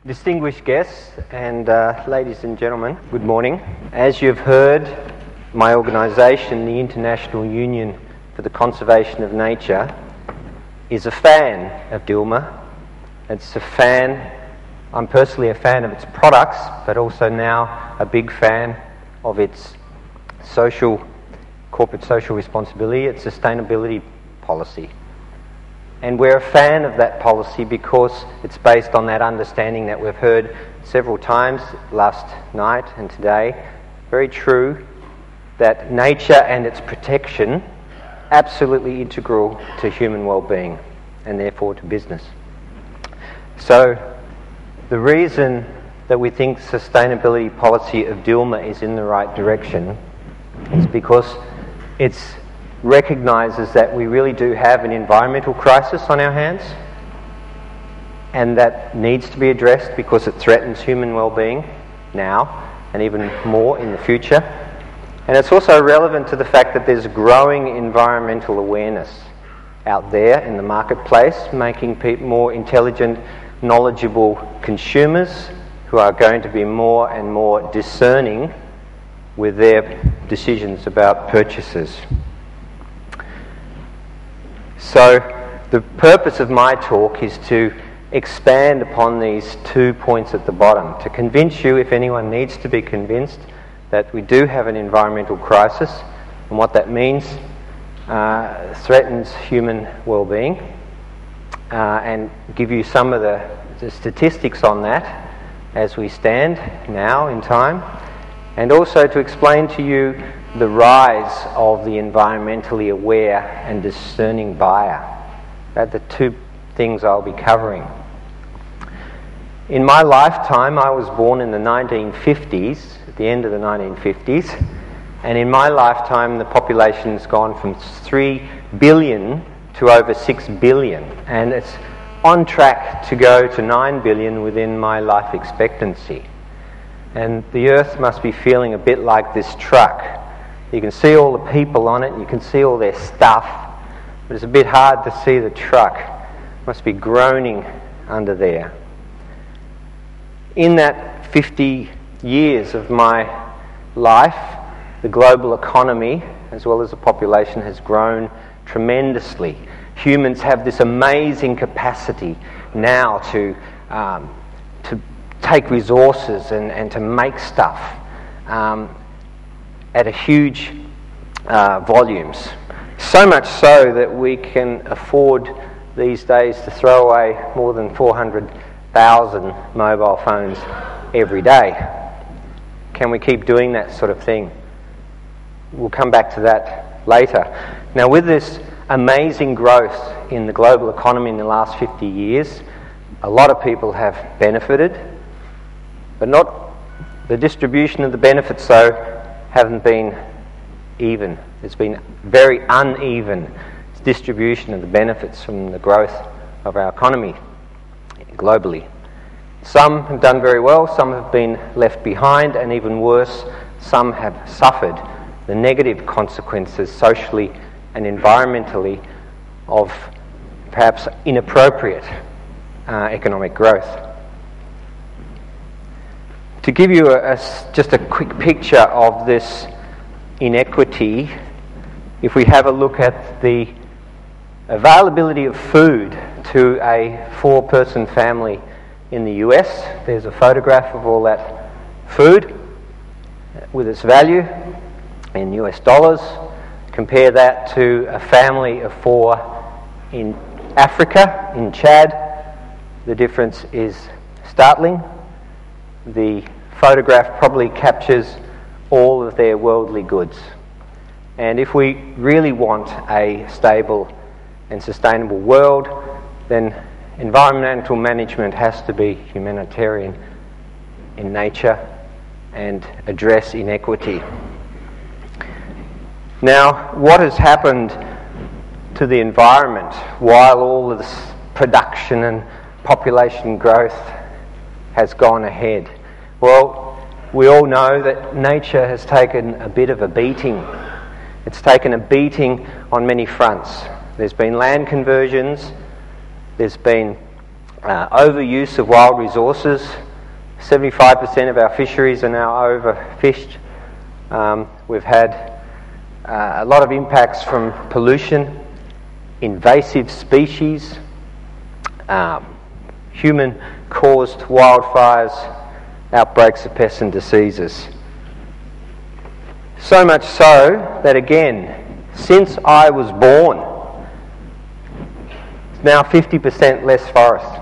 Distinguished guests and ladies and gentlemen, good morning. As you've heard, my organisation, the International Union for the Conservation of Nature, is a fan of DILMA. I'm personally a fan of its products, but also now a big fan of its corporate social responsibility, its sustainability policy. And we're a fan of that policy because it's based on that understanding that we've heard several times last night and today. Very true that nature and its protection absolutely integral to human well-being and therefore to business. So the reason that we think sustainability policy of DILMA is in the right direction is because it's recognises that we really do have an environmental crisis on our hands, and that needs to be addressed because it threatens human well-being now and even more in the future. And it's also relevant to the fact that there's growing environmental awareness out there in the marketplace, making people more intelligent, knowledgeable consumers who are going to be more and more discerning with their decisions about purchases. So the purpose of my talk is to expand upon these 2 points at the bottom, to convince you, if anyone needs to be convinced, that we do have an environmental crisis and what that means threatens human well-being, and give you some of the statistics on that as we stand now in time, and also to explain to you the rise of the environmentally aware and discerning buyer. They're the two things I'll be covering. In my lifetime, I was born in the 1950s, at the end of the 1950s, and in my lifetime the population's gone from 3 billion to over 6 billion, and it's on track to go to 9 billion within my life expectancy. And the Earth must be feeling a bit like this truck. You can see all the people on it, you can see all their stuff, but it's a bit hard to see the truck. It must be groaning under there. In that 50 years of my life, the global economy, as well as the population, has grown tremendously. Humans have this amazing capacity now to take resources and to make stuff at a huge volumes. So much so that we can afford these days to throw away more than 400,000 mobile phones every day. Can we keep doing that sort of thing? We'll come back to that later. Now, with this amazing growth in the global economy in the last 50 years, a lot of people have benefited, but not the distribution of the benefits, though, haven't been even. It's been very uneven distribution of the benefits from the growth of our economy globally. Some have done very well, some have been left behind, and even worse, some have suffered the negative consequences socially and environmentally of perhaps inappropriate economic growth. To give you just a quick picture of this inequity, if we have a look at the availability of food to a 4-person family in the US, there's a photograph of all that food with its value in US dollars. Compare that to a family of 4 in Africa, in Chad. The difference is startling. The photograph probably captures all of their worldly goods. And if we really want a stable and sustainable world, then environmental management has to be humanitarian in nature and address inequity. Now, what has happened to the environment while all of this production and population growth has gone ahead? Well, we all know that nature has taken a bit of a beating. It's taken a beating on many fronts. There's been land conversions, there's been overuse of wild resources. 75% of our fisheries are now overfished. We've had a lot of impacts from pollution, invasive species, human-caused wildfires, outbreaks of pests and diseases. So much so that, again, since I was born, it's now 50% less forest,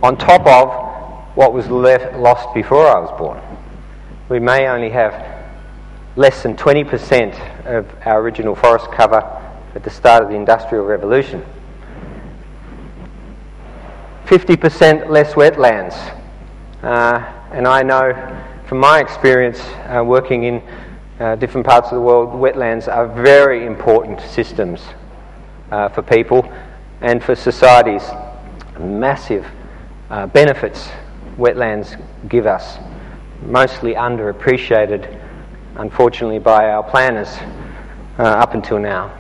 on top of what was lost before I was born. We may only have less than 20% of our original forest cover at the start of the Industrial Revolution. 50% less wetlands. And I know from my experience working in different parts of the world, wetlands are very important systems for people and for societies. Massive benefits wetlands give us, mostly underappreciated, unfortunately, by our planners up until now.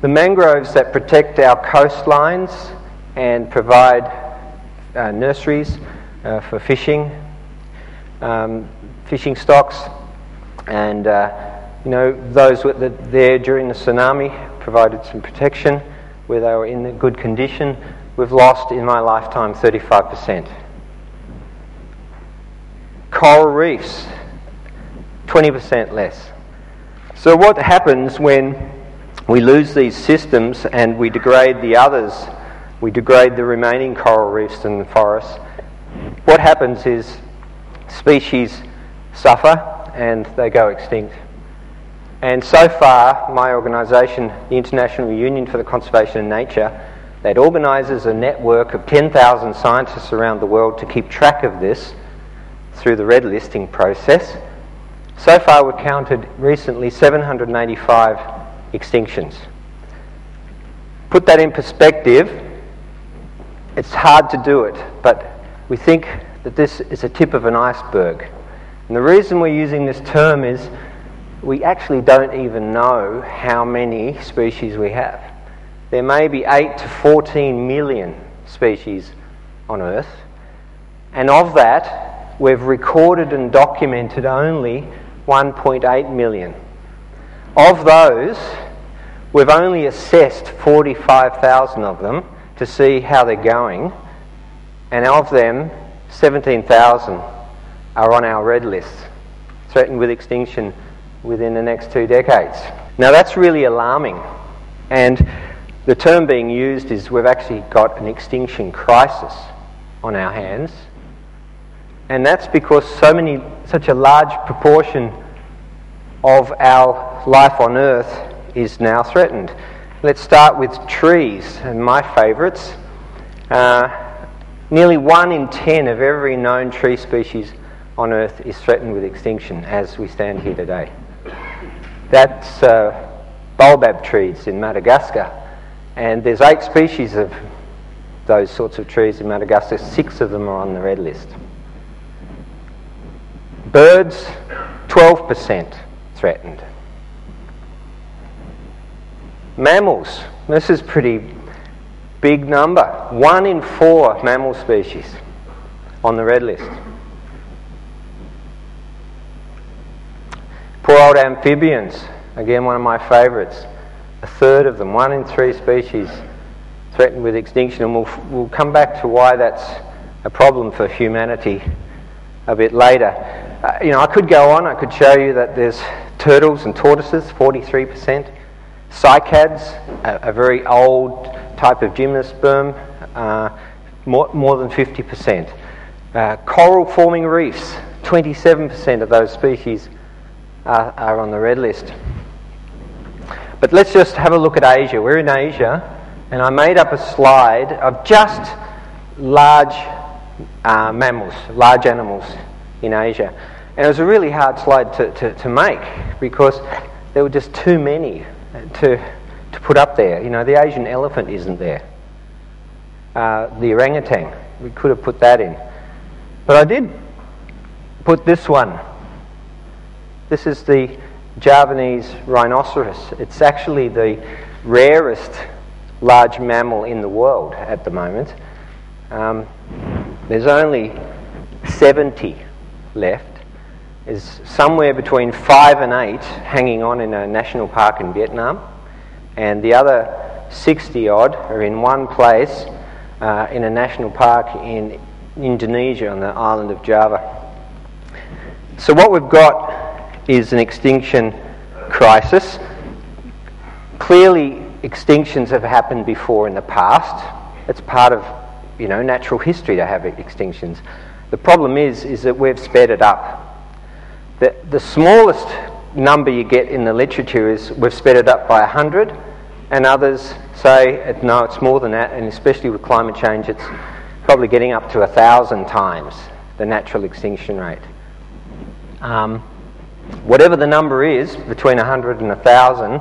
The mangroves that protect our coastlines and provide nurseries for fishing stocks, and those that were there during the tsunami provided some protection where they were in good condition. We've lost, in my lifetime, 35%. Coral reefs, 20% less. So what happens when we lose these systems and we degrade the others, we degrade the remaining coral reefs and the forests? What happens is species suffer and they go extinct. And so far, my organisation, the International Union for the Conservation of Nature, that organises a network of 10,000 scientists around the world to keep track of this through the red listing process. So far, we've counted recently 785 extinctions. Put that in perspective, it's hard to do it, but we think that this is a tip of an iceberg. And the reason we're using this term is we actually don't even know how many species we have. There may be 8 to 14 million species on Earth, and of that, we've recorded and documented only 1.8 million. Of those, we've only assessed 45,000 of them to see how they're going, and of them, 17,000 are on our red list, threatened with extinction within the next 2 decades. Now that's really alarming, and the term being used is we've actually got an extinction crisis on our hands, and that's because such a large proportion of our life on Earth is now threatened. Let's start with trees, and my favourites. Nearly 1 in 10 of every known tree species on Earth is threatened with extinction as we stand here today. That's baobab trees in Madagascar, and there's 8 species of those sorts of trees in Madagascar. 6 of them are on the red list. Birds, 12% threatened. Mammals, this is pretty big number. 1 in 4 mammal species on the red list. Poor old amphibians, again one of my favourites. 1/3 of them, 1 in 3 species threatened with extinction, and we'll come back to why that's a problem for humanity a bit later. I could go on, I could show you that there's turtles and tortoises, 43%. Cycads, a very old type of gymnosperm, more than 50%. Coral forming reefs, 27% of those species are on the red list. But let's just have a look at Asia. We're in Asia, and I made up a slide of just large mammals, large animals in Asia. And it was a really hard slide to make because there were just too many to put up there. The Asian elephant isn't there. The orangutan, we could have put that in. But I did put this one. This is the Javanese rhinoceros. It's actually the rarest large mammal in the world at the moment. There's only 70 left. There's somewhere between 5 and 8 hanging on in a national park in Vietnam, and the other 60 odd are in one place in a national park in Indonesia on the island of Java. So what we've got is an extinction crisis. Clearly extinctions have happened before in the past. It's part of, natural history to have extinctions. The problem is that we've sped it up. The smallest number you get in the literature is we've sped it up by 100, and others say, no, it's more than that, and especially with climate change, it's probably getting up to 1,000 times the natural extinction rate. Whatever the number is, between 100 and 1,000,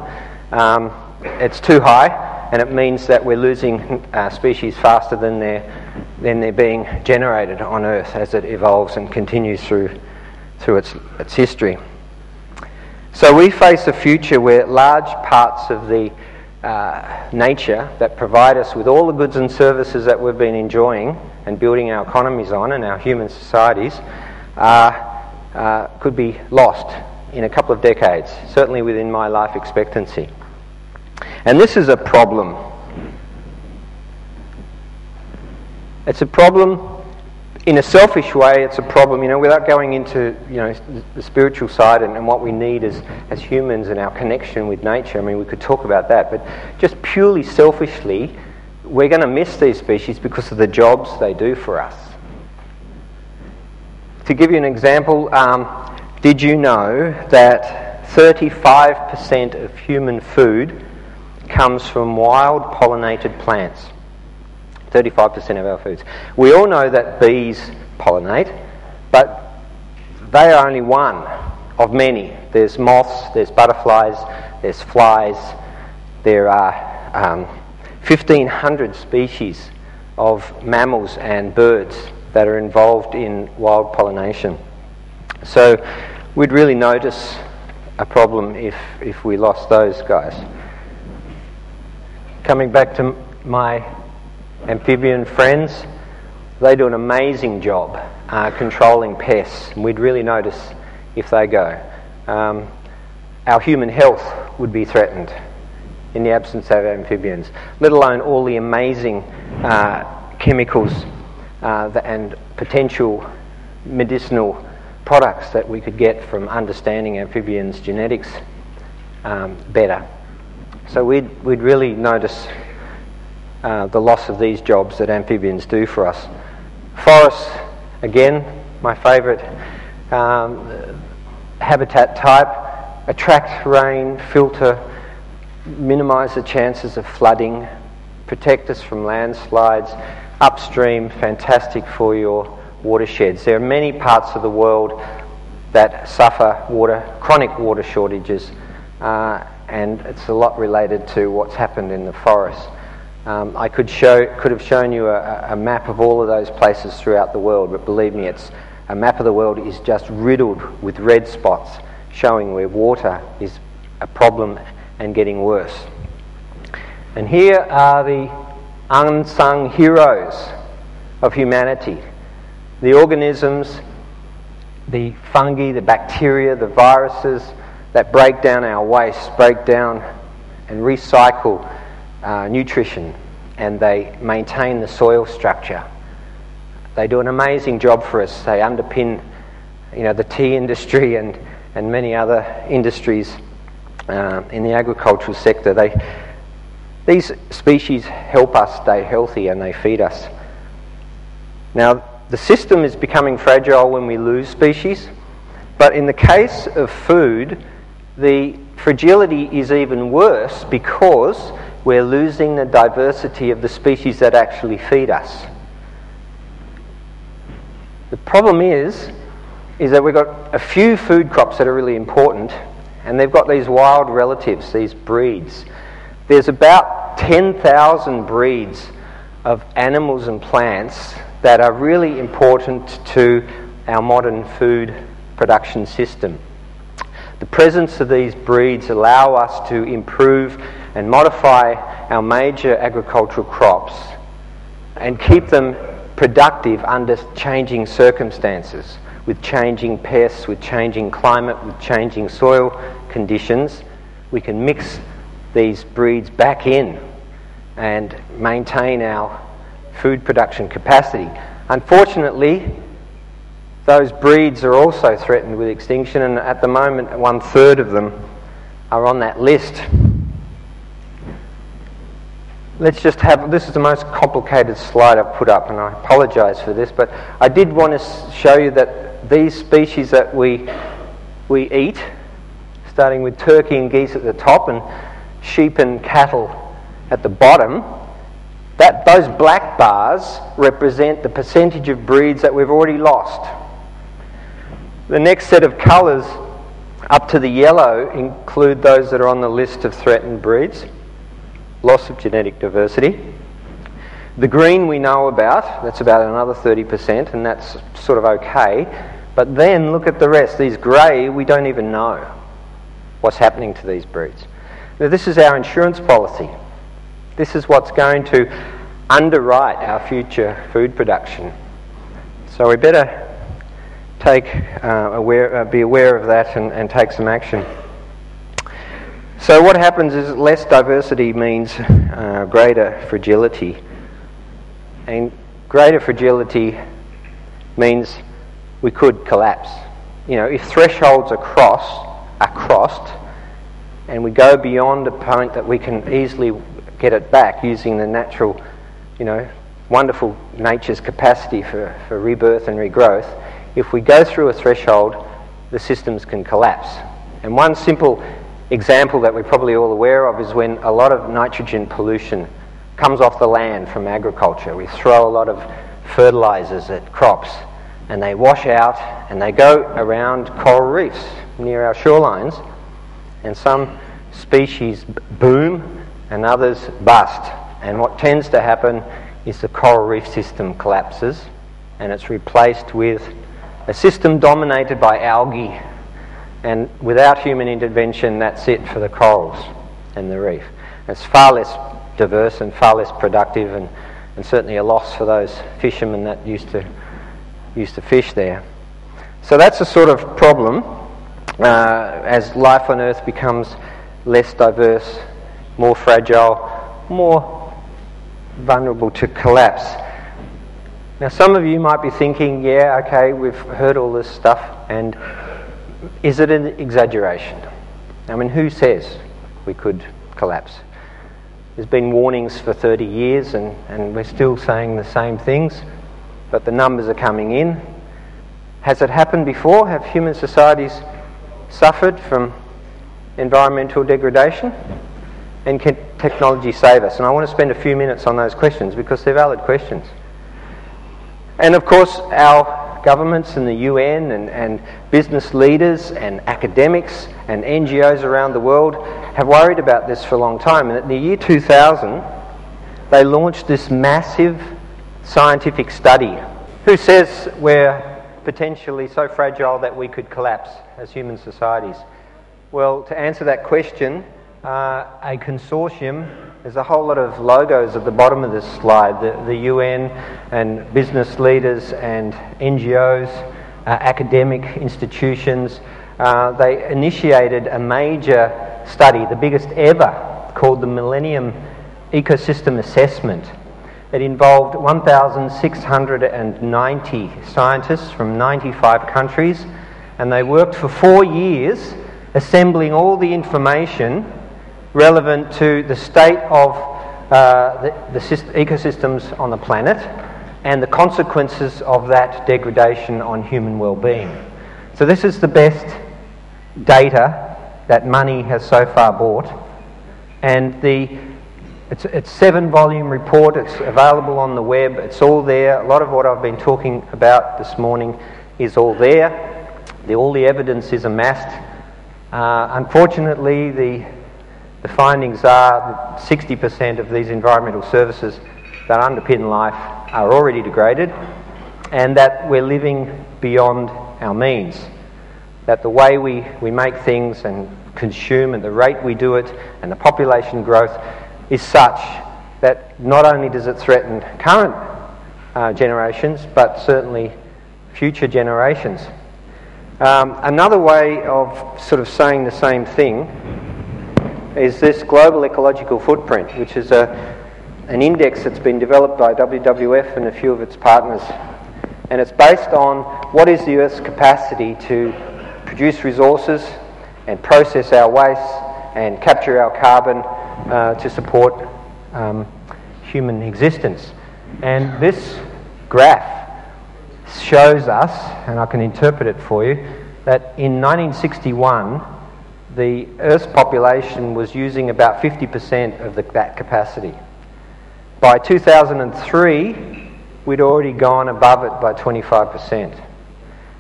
it's too high, and it means that we're losing species faster than they're being generated on Earth as it evolves and continues through its history. So we face a future where large parts of the nature that provide us with all the goods and services that we've been enjoying and building our economies on and our human societies could be lost in a couple of decades, certainly within my life expectancy. And this is a problem. It's a problem in a selfish way. It's a problem, without going into, the spiritual side and what we need as humans and our connection with nature. I mean, we could talk about that, but just purely selfishly, we're going to miss these species because of the jobs they do for us. To give you an example, did you know that 35% of human food comes from wild pollinated plants? 35% of our foods. We all know that bees pollinate, but they are only one of many. There's moths, there's butterflies, there's flies. There are 1,500 species of mammals and birds that are involved in wild pollination. So we'd really notice a problem if we lost those guys. Coming back to my amphibian friends, they do an amazing job controlling pests, and we'd really notice if they go. Our human health would be threatened in the absence of amphibians, let alone all the amazing chemicals and potential medicinal products that we could get from understanding amphibians' genetics better. So we'd really notice the loss of these jobs that amphibians do for us. Forests, again, my favourite habitat type, attract rain, filter, minimise the chances of flooding, protect us from landslides. Upstream, fantastic for your watersheds. There are many parts of the world that suffer chronic water shortages, and it's a lot related to what's happened in the forests. I could have shown you a map of all of those places throughout the world, but believe me, a map of the world is just riddled with red spots showing where water is a problem and getting worse. And here are the unsung heroes of humanity. The organisms, the fungi, the bacteria, the viruses that break down our waste, break down and recycle nutrition, and they maintain the soil structure. They do an amazing job for us. They underpin, the tea industry and many other industries in the agricultural sector. These species help us stay healthy and they feed us. Now, the system is becoming fragile when we lose species, but in the case of food, the fragility is even worse because we're losing the diversity of the species that actually feed us. The problem is that we've got a few food crops that are really important, and they've got these wild relatives, these breeds. There's about 10,000 breeds of animals and plants that are really important to our modern food production system. The presence of these breeds allow us to improve and modify our major agricultural crops and keep them productive under changing circumstances, with changing pests, with changing climate, with changing soil conditions, we can mix these breeds back in and maintain our food production capacity. Unfortunately, those breeds are also threatened with extinction, and at the moment 1/3 of them are on that list. Let's just have, this is the most complicated slide I've put up, and I apologise for this, but I did want to show you that these species that we eat, starting with turkey and geese at the top and sheep and cattle at the bottom, that those black bars represent the percentage of breeds that we've already lost. The next set of colours up to the yellow include those that are on the list of threatened breeds. Loss of genetic diversity. The green we know about, that's about another 30%, and that's sort of okay. But then look at the rest. These grey, we don't even know what's happening to these breeds. Now, this is our insurance policy. This is what's going to underwrite our future food production. So we better be aware of that and take some action. So what happens is less diversity means greater fragility. And greater fragility means we could collapse. You know, if thresholds are crossed, and we go beyond a point that we can easily get it back using the natural, wonderful nature's capacity for rebirth and regrowth, if we go through a threshold, the systems can collapse. And one simple example that we're probably all aware of is when a lot of nitrogen pollution comes off the land from agriculture. We throw a lot of fertilizers at crops and they wash out and they go around coral reefs near our shorelines, and some species boom and others bust. And what tends to happen is the coral reef system collapses and it's replaced with a system dominated by algae. And without human intervention, that's it for the corals and the reef. It's far less diverse and far less productive, and certainly a loss for those fishermen that used to fish there. So that's a sort of problem as life on Earth becomes less diverse, more fragile, more vulnerable to collapse. Now, some of you might be thinking, yeah, okay, we've heard all this stuff, and is it an exaggeration? I mean, who says we could collapse? There's been warnings for 30 years and we're still saying the same things, but the numbers are coming in. Has it happened before? Have human societies suffered from environmental degradation? And can technology save us? And I want to spend a few minutes on those questions because they're valid questions. And of course, our governments and the UN and business leaders and academics and NGOs around the world have worried about this for a long time. And in the year 2000, they launched this massive scientific study. Who says we're potentially so fragile that we could collapse as human societies? Well, to answer that question, a consortium, there's a whole lot of logos at the bottom of this slide, the UN and business leaders and NGOs, academic institutions. They initiated a major study, the biggest ever, called the Millennium Ecosystem Assessment. It involved 1,690 scientists from 95 countries, and they worked for 4 years assembling all the information relevant to the state of the ecosystems on the planet and the consequences of that degradation on human well-being. So this is the best data that money has so far bought, and it's a 7-volume report. It's available on the web. It's all there. A lot of what I've been talking about this morning is all there. All the evidence is amassed. Unfortunately, the findings are that 60% of these environmental services that underpin life are already degraded, and that we're living beyond our means. That the way we make things and consume at the rate we do it and the population growth is such that not only does it threaten current generations, but certainly future generations. Another way of sort of saying the same thing is this global ecological footprint, which is an index that's been developed by WWF and a few of its partners. And it's based on what is the Earth's capacity to produce resources and process our waste and capture our carbon to support human existence. And this graph shows us, and I can interpret it for you, that in 1961 the Earth's population was using about 50% of that capacity. By 2003 we'd already gone above it by 25%.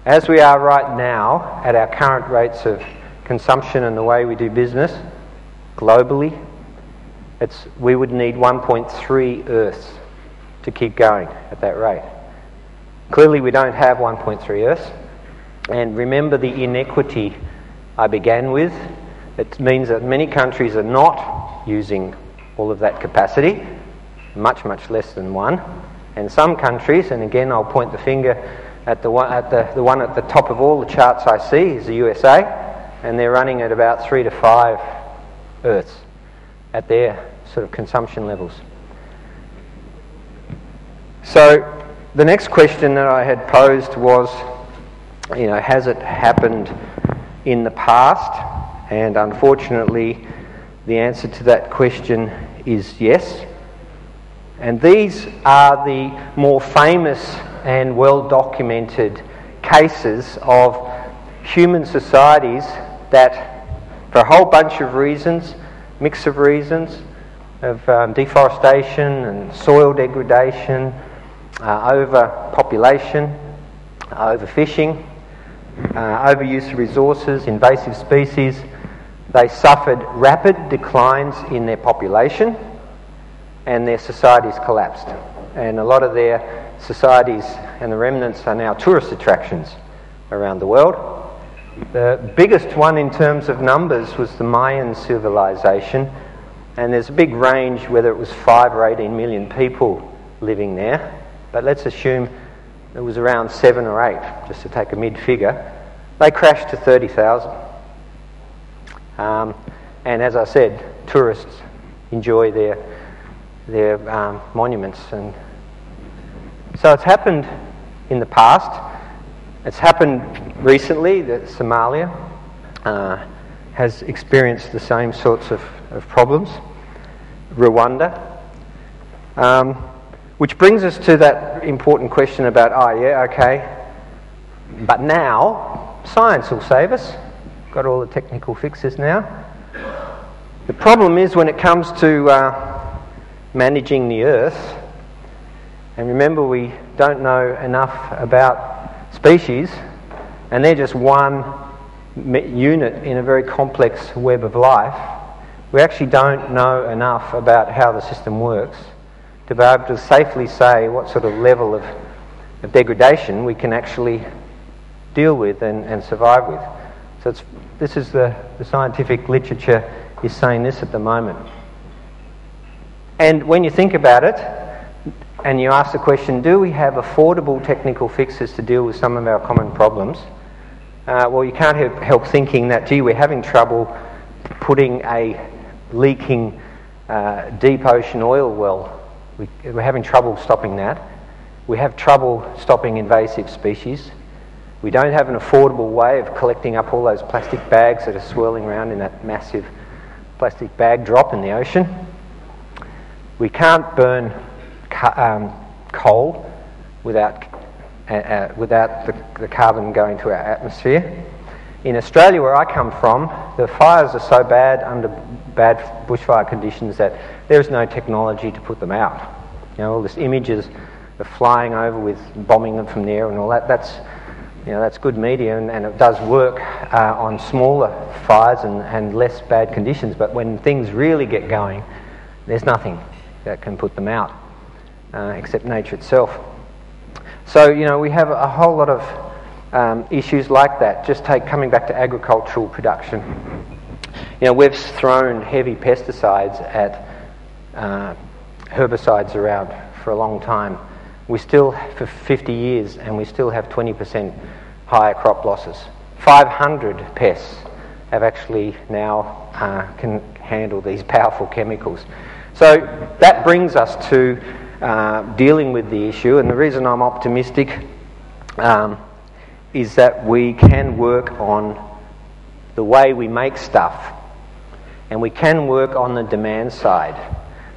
As we are right now, at our current rates of consumption and the way we do business globally, we would need 1.3 Earths to keep going at that rate. Clearly we don't have 1.3 Earths, and remember the inequity I began with. It means that many countries are not using all of that capacity, much less than one, and some countries, and again I'll point the finger at the one at the top of all the charts I see is the USA, and they're running at about 3 to 5 Earths at their sort of consumption levels. So the next question that I had posed was, has it happened in the past? And unfortunately, the answer to that question is yes. And these are the more famous and well-documented cases of human societies that, for a whole bunch of reasons, mix of reasons, of deforestation and soil degradation, overpopulation, overfishing, overuse of resources, invasive species, they suffered rapid declines in their population and their societies collapsed. And a lot of their societies and the remnants are now tourist attractions around the world. The biggest one in terms of numbers was the Mayan civilization, and there's a big range whether it was 5 or 18 million people living there. But let's assume it was around 7 or 8, just to take a mid-figure. They crashed to 30,000. And as I said, tourists enjoy their monuments. And so it's happened in the past. It's happened recently that Somalia has experienced the same sorts of problems. Rwanda. Which brings us to that important question about, but now science will save us. Got all the technical fixes now. The problem is when it comes to managing the Earth, and remember we don't know enough about species, and they're just one unit in a very complex web of life. We actually don't know enough about how the system works to be able to safely say what sort of level of degradation we can actually deal with and survive with. So this is the scientific literature is saying this at the moment. And when you think about it, and you ask the question, do we have affordable technical fixes to deal with some of our common problems? Well, you can't help thinking that, we're having trouble putting a leaking deep ocean oil well. We're having trouble stopping that. We have trouble stopping invasive species. We don't have an affordable way of collecting up all those plastic bags that are swirling around in that massive plastic bag drop in the ocean. We can't burn coal without the carbon going to our atmosphere. In Australia, where I come from, the fires are so bad under bad bushfire conditions that there is no technology to put them out. All this images of flying over with bombing them from the air and all that, that's good media and it does work on smaller fires and less bad conditions, but when things really get going, there's nothing that can put them out except nature itself. So, we have a whole lot of issues like that. Just coming back to agricultural production. we've thrown heavy pesticides at herbicides around for a long time. We still, for 50 years, and we still have 20% higher crop losses. 500 pests have actually now can handle these powerful chemicals. So that brings us to dealing with the issue, and the reason I'm optimistic is that we can work on the way we make stuff, and we can work on the demand side.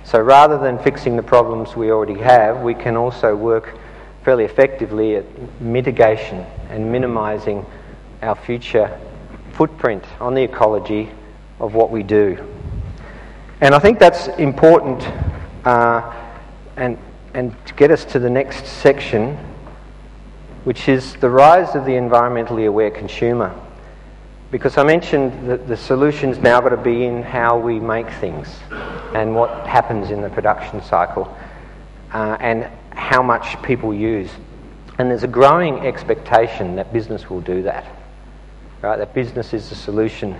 So rather than fixing the problems we already have, we can also work fairly effectively at mitigation and minimising our future footprint on the ecology of what we do. And I think that's important, and to get us to the next section, which is the rise of the environmentally aware consumer. Because I mentioned that the solution's now got to be in how we make things and what happens in the production cycle and how much people use. And there's a growing expectation that business will do that, right? That business is the solution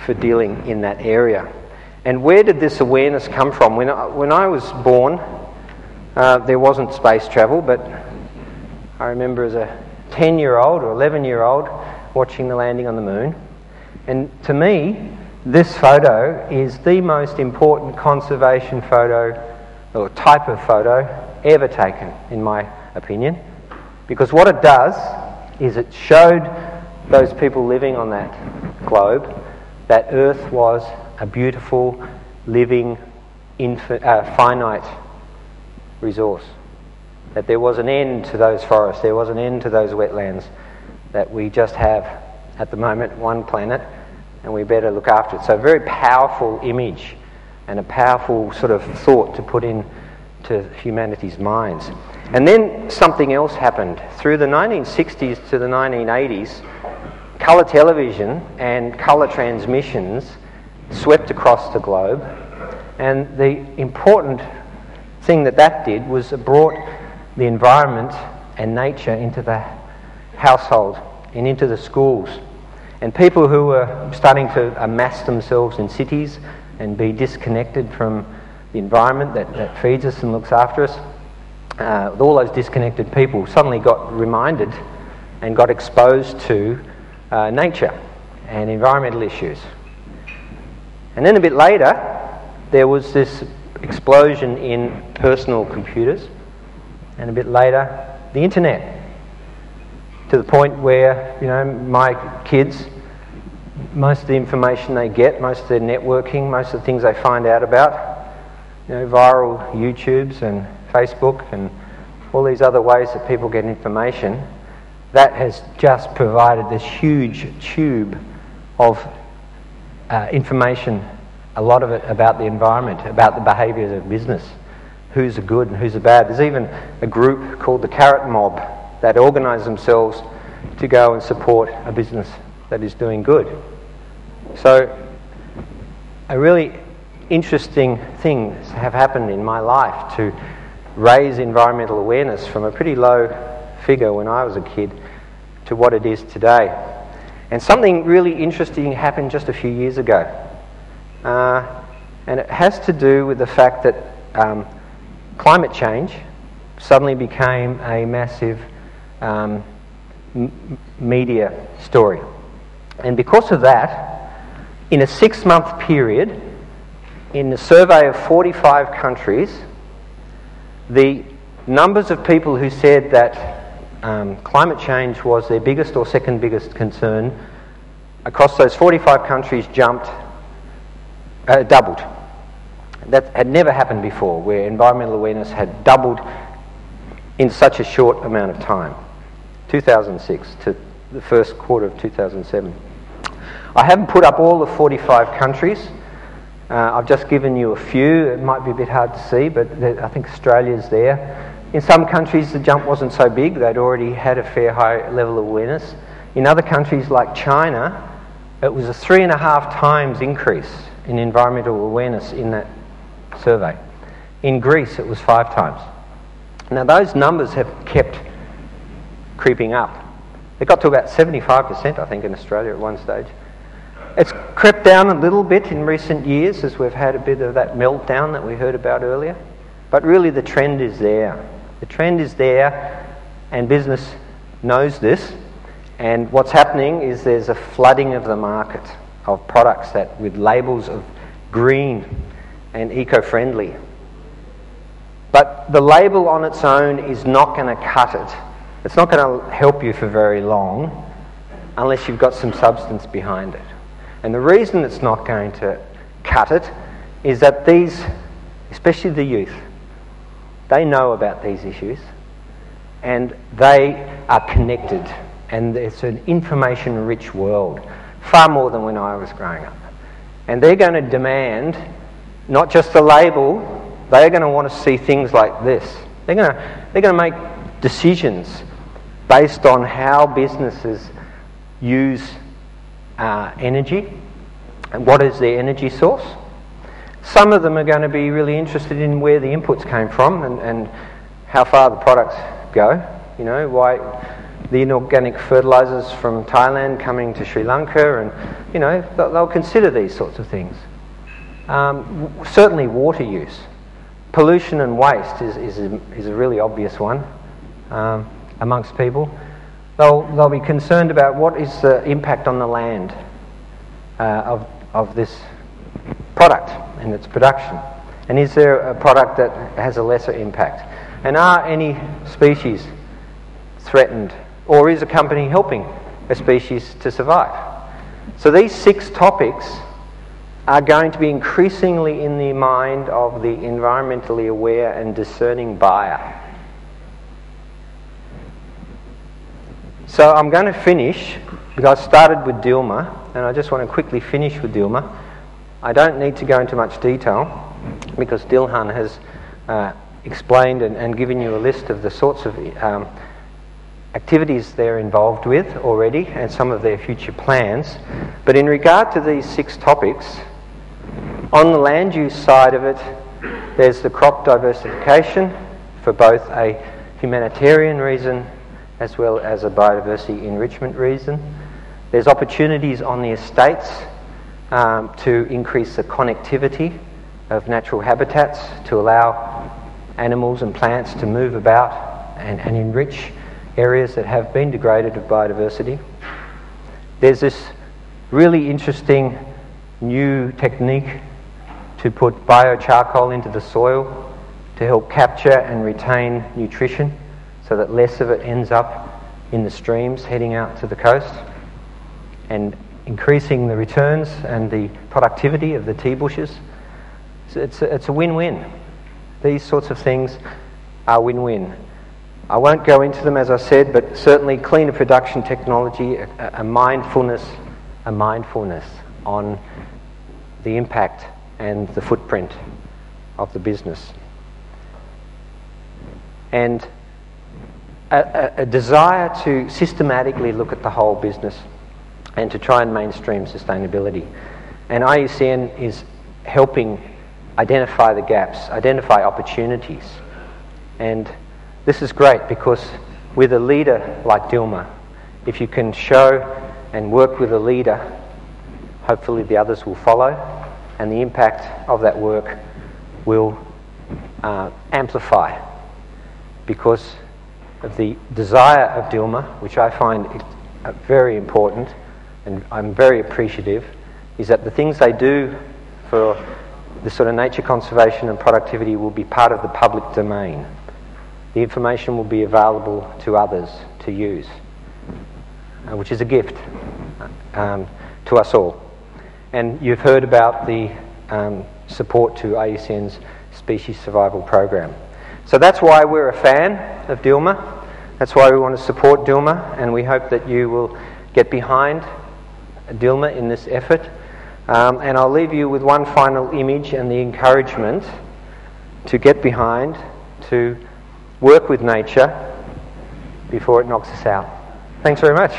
for dealing in that area. And where did this awareness come from? When I was born, there wasn't space travel, but I remember as a 10-year-old or 11-year-old watching the landing on the moon. And to me, this photo is the most important conservation photo or type of photo ever taken, in my opinion. Because what it does is it showed those people living on that globe that Earth was a beautiful, living, finite resource. That there was an end to those forests, there was an end to those wetlands, that we just have, at the moment, one planet, and we better look after it. So a very powerful image and a powerful sort of thought to put into humanity's minds. And then something else happened. Through the 1960s to the 1980s, colour television and colour transmissions swept across the globe, and the important thing that did was it brought the environment and nature into the household and into the schools. And people who were starting to amass themselves in cities and be disconnected from the environment that feeds us and looks after us, all those disconnected people suddenly got reminded and got exposed to nature and environmental issues. And then a bit later, there was this explosion in personal computers, and a bit later, the internet. To the point where, my kids, most of the information they get, most of their networking, most of the things they find out about, viral YouTubes and Facebook and all these other ways that people get information, that has just provided this huge tube of information, a lot of it about the environment, about the behaviours of business, who's a good and who's a bad. There's even a group called the Carrot Mob that organise themselves to go and support a business that is doing good. So a really interesting things have happened in my life to raise environmental awareness from a pretty low figure when I was a kid to what it is today. And something really interesting happened just a few years ago. And it has to do with the fact that climate change suddenly became a massive media story. And because of that, in a 6-month period, in a survey of 45 countries, the numbers of people who said that climate change was their biggest or second biggest concern across those 45 countries doubled. That had never happened before, where environmental awareness had doubled in such a short amount of time. 2006 to the first quarter of 2007. I haven't put up all the 45 countries. I've just given you a few. It might be a bit hard to see, but I think Australia's there. In some countries the jump wasn't so big. They'd already had a fair high level of awareness. In other countries like China, it was a 3.5 times increase in environmental awareness in that survey. In Greece it was 5 times. Now those numbers have kept creeping up. It got to about 75%, I think, in Australia at one stage. It's crept down a little bit in recent years as we've had a bit of that meltdown that we heard about earlier. But really the trend is there. The trend is there, and business knows this. And what's happening is there's a flooding of the market of products that with labels of green and eco-friendly. But the label on its own is not going to cut it. It's not going to help you for very long unless you've got some substance behind it. And the reason it's not going to cut it is that these, especially the youth, they know about these issues and they are connected, and it's an information-rich world, far more than when I was growing up. And they're going to demand not just the label, they're going to want to see things like this. They're going to make decisions based on how businesses use energy and what is their energy source. Some of them are going to be really interested in where the inputs came from and how far the products go. You know, why the inorganic fertilizers from Thailand coming to Sri Lanka, and you know, they'll consider these sorts of things. Certainly water use. Pollution and waste is a really obvious one amongst people. They'll be concerned about what is the impact on the land of this product and its production, and is there a product that has a lesser impact, and are any species threatened, or is a company helping a species to survive? So these 6 topics are going to be increasingly in the mind of the environmentally aware and discerning buyer. So I'm going to finish, because I started with Dilma, and I just want to quickly finish with Dilma. I don't need to go into much detail, because Dilhan has explained and given you a list of the sorts of activities they're involved with already, and some of their future plans. But in regard to these 6 topics, on the land use side of it, there's the crop diversification for both a humanitarian reason as well as a biodiversity enrichment reason. There's opportunities on the estates to increase the connectivity of natural habitats, to allow animals and plants to move about and enrich areas that have been degraded of biodiversity. There's this really interesting new technique to put biocharcoal into the soil to help capture and retain nutrition so that less of it ends up in the streams heading out to the coast, and increasing the returns and the productivity of the tea bushes. So it's a win-win. These sorts of things are win-win. I won't go into them, as I said, but certainly cleaner production technology, a mindfulness on the impact and the footprint of the business, and a desire to systematically look at the whole business and to try and mainstream sustainability. And IUCN is helping identify the gaps, identify opportunities. And this is great, because with a leader like Dilma, if you can show and work with a leader, hopefully the others will follow, and the impact of that work will amplify, because of the desire of Dilma, which I find very important, and I'm very appreciative, is that the things they do for the sort of nature conservation and productivity will be part of the public domain. The information will be available to others to use, which is a gift to us all. And you've heard about the support to IUCN's Species Survival Program. So that's why we're a fan of Dilma. That's why we want to support Dilma, and we hope that you will get behind Dilma in this effort. And I'll leave you with one final image and the encouragement to get behind, to work with nature before it knocks us out. Thanks very much.